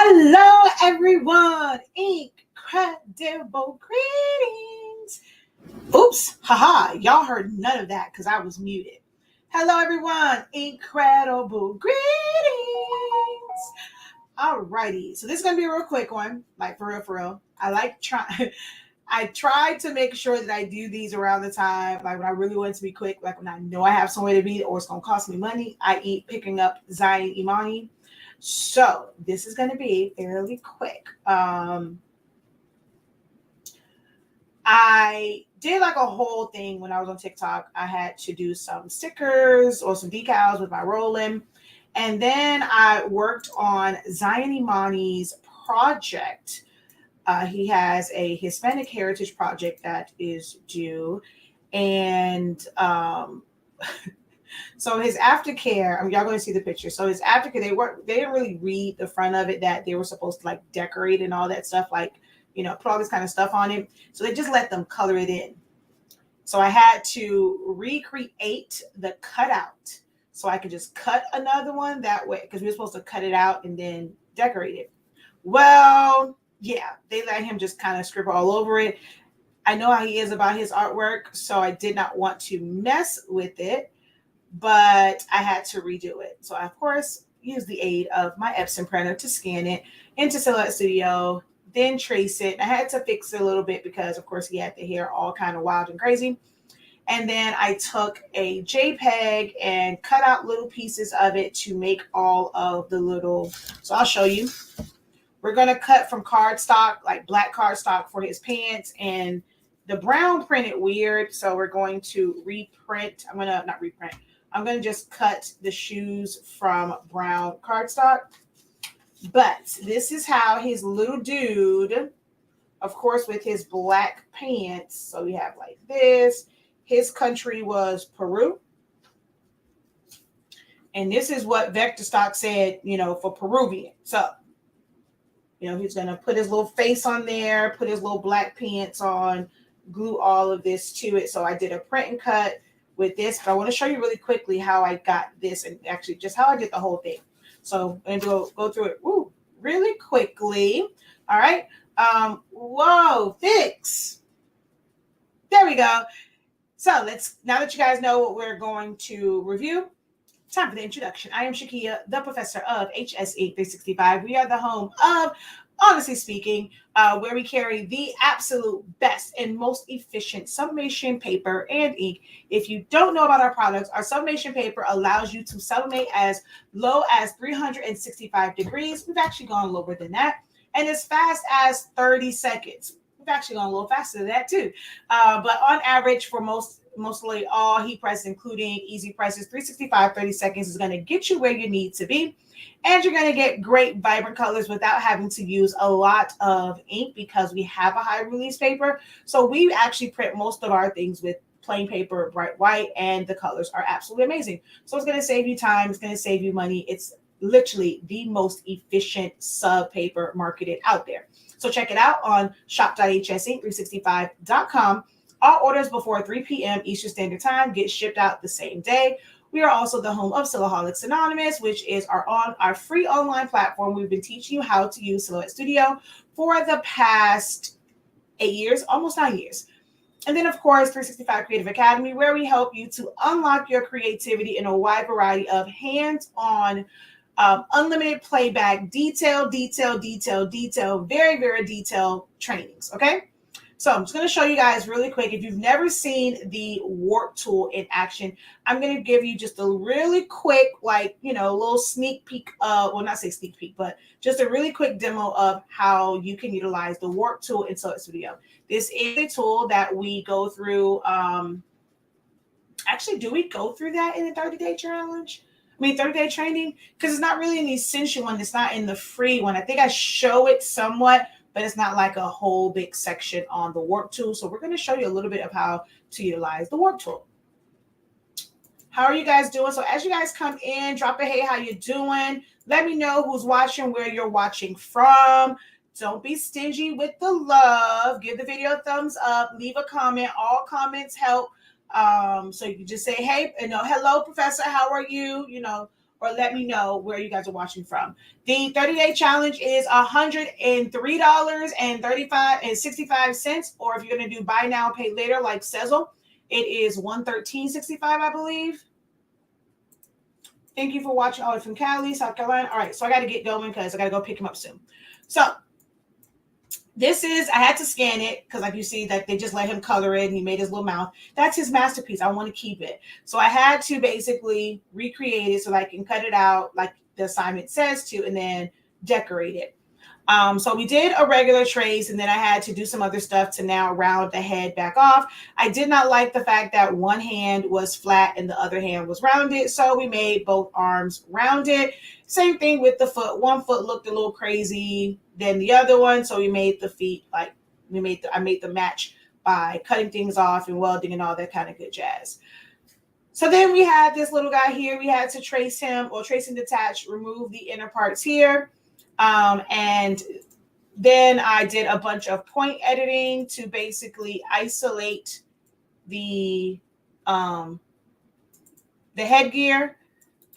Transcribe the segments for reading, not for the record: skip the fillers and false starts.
Hello, everyone. Incredible greetings. Oops, haha. Y'all heard none of that because I was muted. Hello, everyone. Incredible greetings. Alrighty. So this is gonna be a real quick one, like for real, for real. I try to make sure that I do these around the time, like when I really want it to be quick, like when I know I have somewhere to be or it's gonna cost me money. I eat picking up Zion Imani. So this is going to be fairly quick. I did like a whole thing when I was on TikTok. I had to do some stickers or some decals with my rolling. And then I worked on Zion Imani's project. He has a Hispanic Heritage project that is due. And so his aftercare, y'all going to see the picture. So his aftercare, they didn't really read the front of it that they were supposed to like decorate and all that stuff, like, put all this kind of stuff on it. So they just let them color it in. So I had to recreate the cutout so I could just cut another one that way because we were supposed to cut it out and then decorate it. Well, yeah, they let him just kind of scribble all over it. I know how he is about his artwork, so I did not want to mess with it. But I had to redo it. So I, of course, used the aid of my Epson printer to scan it into Silhouette Studio, then trace it. I had to fix it a little bit because, of course, he had the hair all kind of wild and crazy. And then I took a JPEG and cut out little pieces of it to make all of the little, so I'll show you. We're going to cut from cardstock, like black cardstock for his pants, and the brown printed weird. So we're going to reprint. I'm going to just cut the shoes from brown cardstock. But this is how his little dude, of course, with his black pants. So we have like this. His country was Peru. And this is what Vector Stock said, for Peruvian. So, he's going to put his little face on there, put his little black pants on, glue all of this to it. So I did a print and cut with this, but I want to show you really quickly how I got this and actually just how I did the whole thing. So I'm going to go through it really quickly. All right. Whoa, fix. There we go. So now that you guys know what we're going to review, time for the introduction. I am Shakia, the professor of HSE 365. We are the home of Honestly Speaking, where we carry the absolute best and most efficient sublimation paper and ink. If you don't know about our products, our sublimation paper allows you to sublimate as low as 365 degrees. We've actually gone lower than that. And as fast as 30 seconds. We've actually gone a little faster than that too. But on average, for mostly all heat presses, including easy presses, 365, 30 seconds is going to get you where you need to be. And you're going to get great vibrant colors without having to use a lot of ink because we have a high release paper. So we actually print most of our things with plain paper, bright white, and the colors are absolutely amazing. So it's going to save you time. It's going to save you money. It's literally the most efficient sub paper marketed out there. So check it out on shop.hse365.com. All orders before 3 p.m. Eastern Standard Time get shipped out the same day. We are also the home of Silhouaholics Anonymous, which is our free online platform. We've been teaching you how to use Silhouette Studio for the past 8 years, almost 9 years. And then, of course, 365 Creative Academy, where we help you to unlock your creativity in a wide variety of hands-on, unlimited playback, detailed, very, very detailed trainings, okay? So I'm just going to show you guys really quick. If you've never seen the warp tool in action, I'm going to give you just a really quick, little sneak peek. Well, not say sneak peek, but just a really quick demo of how you can utilize the warp tool in Silhouette Studio. This is a tool that we go through. Actually, do we go through that in the 30-day challenge? 30-day training? Because it's not really an essential one. It's not in the free one. I think I show it somewhat, but it's not like a whole big section on the warp tool. So we're going to show you a little bit of how to utilize the warp tool. How are you guys doing? So as you guys come in, drop a hey, how you doing? Let me know who's watching, where you're watching from. Don't be stingy with the love. Give the video a thumbs up. Leave a comment. All comments help. So you can just say, hey, hello, professor, how are you? or let me know where you guys are watching from. The 30-day challenge is $103.65, or if you're going to do buy now, pay later like Sezzle, it is $113.65, I believe. Thank you for watching all from Cali, South Carolina. All right, so I got to get going because I got to go pick him up soon. So this is, I had to scan it because like you see that they just let him color it and he made his little mouth. That's his masterpiece. I want to keep it. So I had to basically recreate it so that I can cut it out like the assignment says to, and then decorate it. So we did a regular trace, and then I had to do some other stuff to now round the head back off. I did not like the fact that one hand was flat and the other hand was rounded, so we made both arms rounded. Same thing with the foot. One foot looked a little crazy than the other one, so we made the feet like I made the match by cutting things off and welding and all that kind of good jazz. So then we had this little guy here. We had to trace him, or trace and detach, remove the inner parts here. And then I did a bunch of point editing to basically isolate the headgear.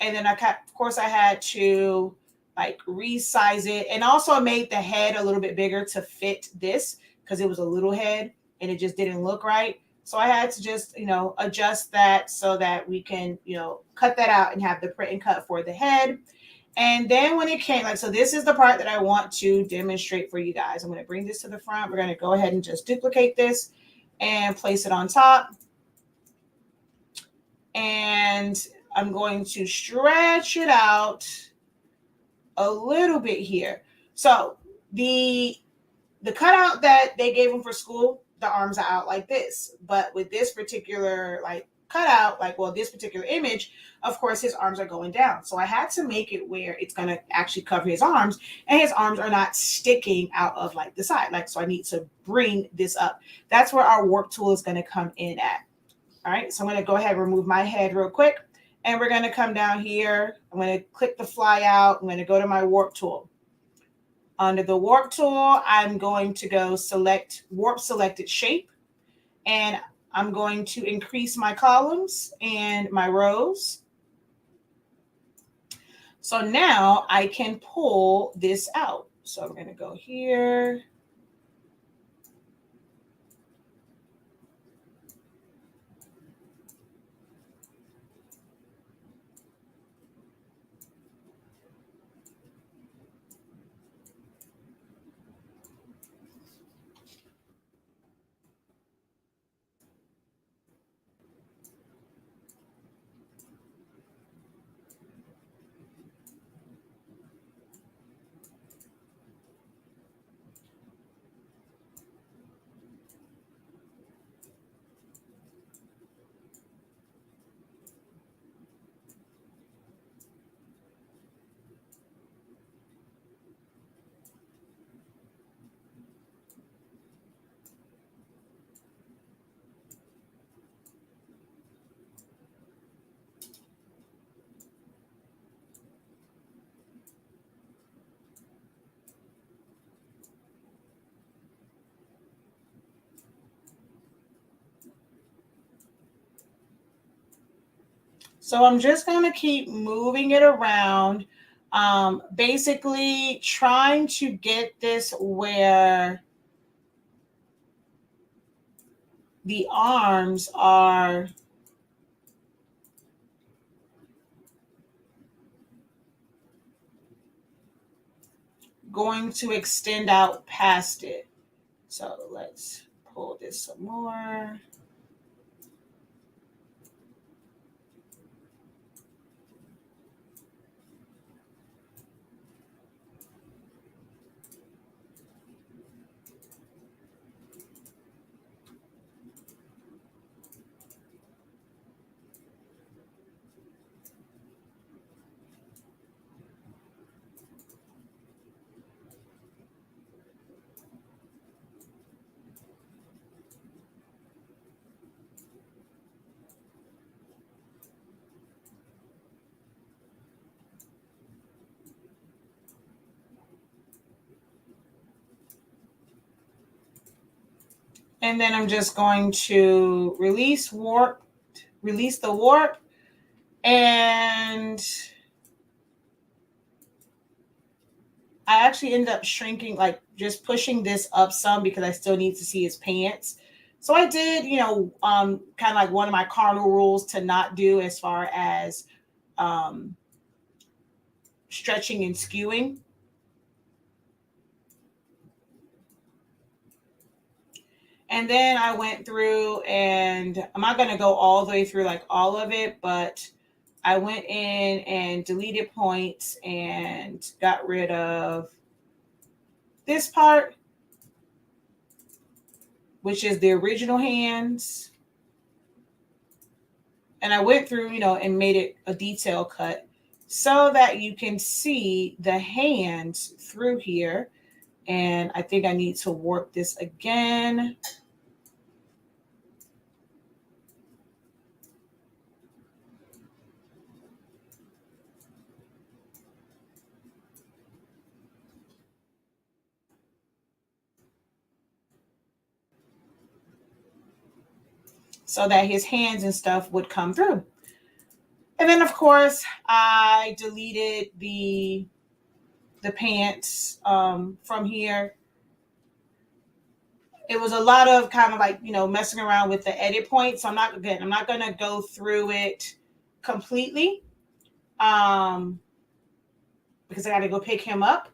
And then of course I had to like resize it, and also made the head a little bit bigger to fit this because it was a little head and it just didn't look right. So I had to just, adjust that so that we can, cut that out and have the print and cut for the head. And then when it came, so this is the part that I want to demonstrate for you guys. I'm going to bring this to the front. We're going to go ahead and just duplicate this and place it on top. And I'm going to stretch it out a little bit here. So the cutout that they gave him for school, the arms are out like this. But with this particular cutout, this particular image, of course, his arms are going down. So I had to make it where it's going to actually cover his arms, and his arms are not sticking out of the side. So I need to bring this up. That's where our warp tool is going to come in at. All right. So I'm going to go ahead and remove my head real quick, and we're going to come down here. I'm going to click the fly out. I'm going to go to my warp tool. Under the warp tool, I'm going to go select warp selected shape, and I'm going to increase my columns and my rows. So now I can pull this out. So I'm going to go here. So I'm just going to keep moving it around, basically trying to get this where the arms are going to extend out past it. So let's pull this some more. And then I'm just going to release the warp, and I actually ended up shrinking, like just pushing this up some because I still need to see his pants. So I did, kind of like one of my cardinal rules to not do as far as um, stretching and skewing. And then I went through, and I'm not going to go all the way through like all of it, but I went in and deleted points and got rid of this part, which is the original hands. And I went through, and made it a detail cut so that you can see the hands through here. And I think I need to warp this again. So that his hands and stuff would come through. And then, of course, I deleted the pants from here. It was a lot of kind of like, messing around with the edit points. So I'm not going to go through it completely because I got to go pick him up.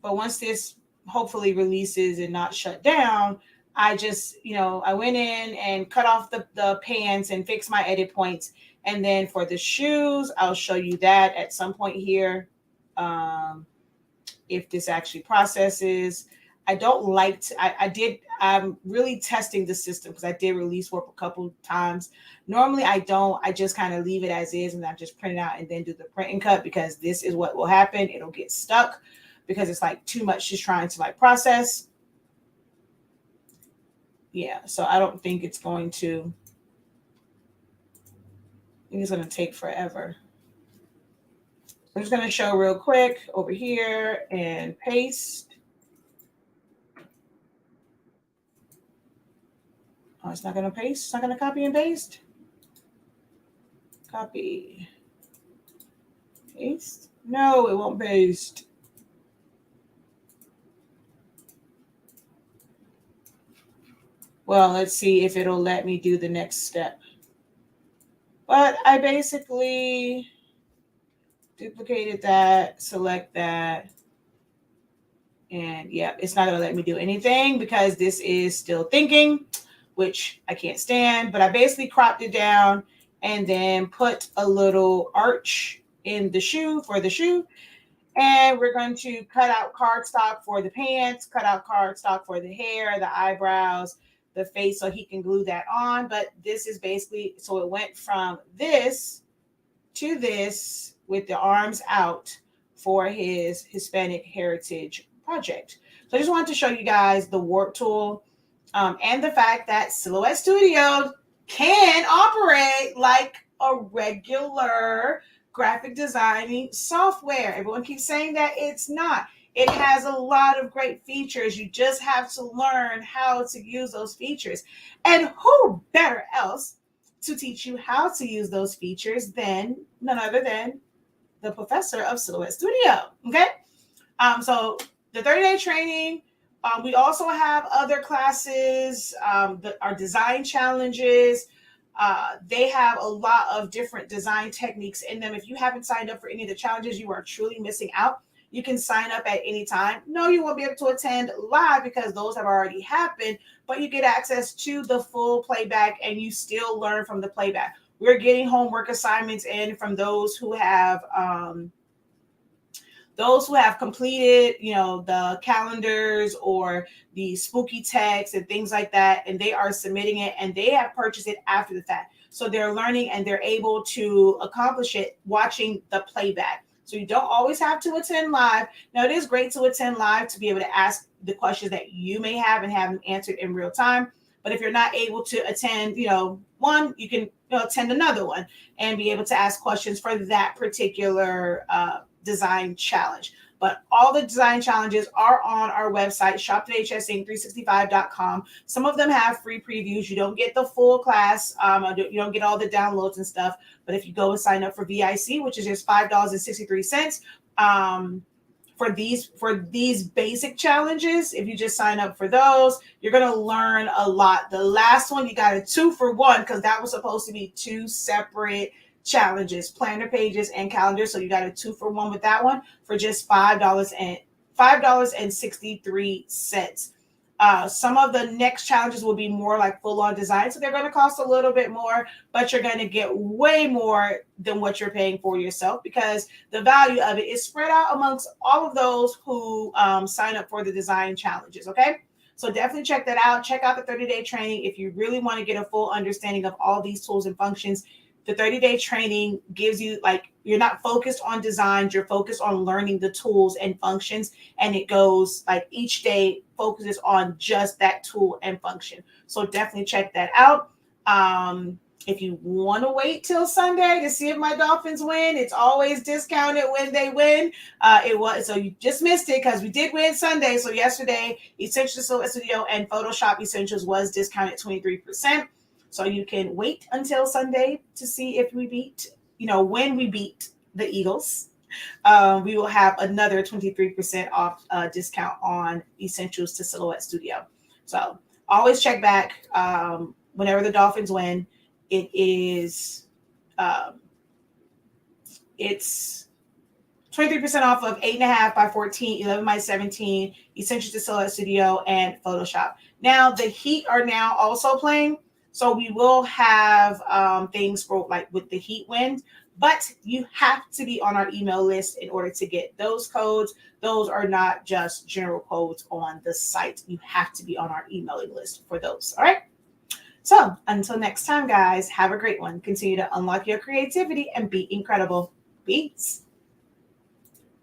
But once this hopefully releases and not shut down, I just, I went in and cut off the pants and fixed my edit points. And then for the shoes, I'll show you that at some point here. If this actually processes. I don't like to, I'm really testing the system because I did release warp a couple times. Normally I don't, I just kind of leave it as is and I just print it out and then do the print and cut because this is what will happen. It'll get stuck because it's like too much just trying to like process. Yeah, so I don't think it's going to, I think it's going to take forever. I'm just going to show real quick over here and paste. Oh, it's not going to paste. It's not going to copy and paste. Copy. Paste. No, it won't paste. Well, let's see if it'll let me do the next step. But I basically duplicated that, select that. And yeah, it's not going to let me do anything because this is still thinking, which I can't stand. But I basically cropped it down and then put a little arch in the shoe for the shoe. And we're going to cut out cardstock for the pants, cut out cardstock for the hair, the eyebrows, the face, so he can glue that on. But this is basically, so it went from this to this with the arms out for his Hispanic heritage project. So I just wanted to show you guys the warp tool and the fact that Silhouette Studio can operate like a regular graphic designing software. Everyone keeps saying that it's not. It has a lot of great features. You just have to learn how to use those features. And who better else to teach you how to use those features than none other than the professor of Silhouette Studio. Okay. So the 30-day training, we also have other classes, our design challenges. They have a lot of different design techniques in them. If you haven't signed up for any of the challenges, you are truly missing out. You can sign up at any time. No, you won't be able to attend live because those have already happened, but you get access to the full playback and you still learn from the playback. We're getting homework assignments in from those who have completed, the calendars or the spooky text and things like that, and they are submitting it and they have purchased it after the fact. So they're learning and they're able to accomplish it watching the playback. So you don't always have to attend live. Now, it is great to attend live to be able to ask the questions that you may have and have them answered in real time. But if you're not able to attend, one, you can attend another one and be able to ask questions for that particular design challenge. But all the design challenges are on our website, shop.hsinc365.com. Some of them have free previews. You don't get the full class. You don't get all the downloads and stuff. But if you go and sign up for VIC, which is just $5.63 for these basic challenges, if you just sign up for those, you're going to learn a lot. The last one, you got a 2-for-1 because that was supposed to be 2 separate challenges, planner pages and calendars. So you got a 2-for-1 with that one for just $5.63. Some of the next challenges will be more like full-on design, so they're going to cost a little bit more, but you're going to get way more than what you're paying for yourself because the value of it is spread out amongst all of those who sign up for the design challenges. Okay, so definitely check that out. Check out the 30-day training if you really want to get a full understanding of all these tools and functions. The 30-day training gives you, like, you're not focused on designs, you're focused on learning the tools and functions, and it goes like each day focuses on just that tool and function. So definitely check that out. If you want to wait till Sunday to see if my Dolphins win, it's always discounted when they win. So you just missed it because we did win Sunday. So yesterday, Essentials Silhouette Studio and Photoshop Essentials was discounted 23%. So you can wait until Sunday to see if we beat, when we beat the Eagles. We will have another 23% off discount on Essentials to Silhouette Studio. So always check back whenever the Dolphins win. It is it's 23% off of 8.5 by 14, 11 by 17, Essentials to Silhouette Studio, and Photoshop. Now the Heat are now also playing. So we will have things for like with the Heat wind, but you have to be on our email list in order to get those codes. Those are not just general codes on the site. You have to be on our emailing list for those. All right. So until next time, guys, have a great one. Continue to unlock your creativity and be incredible. Peace.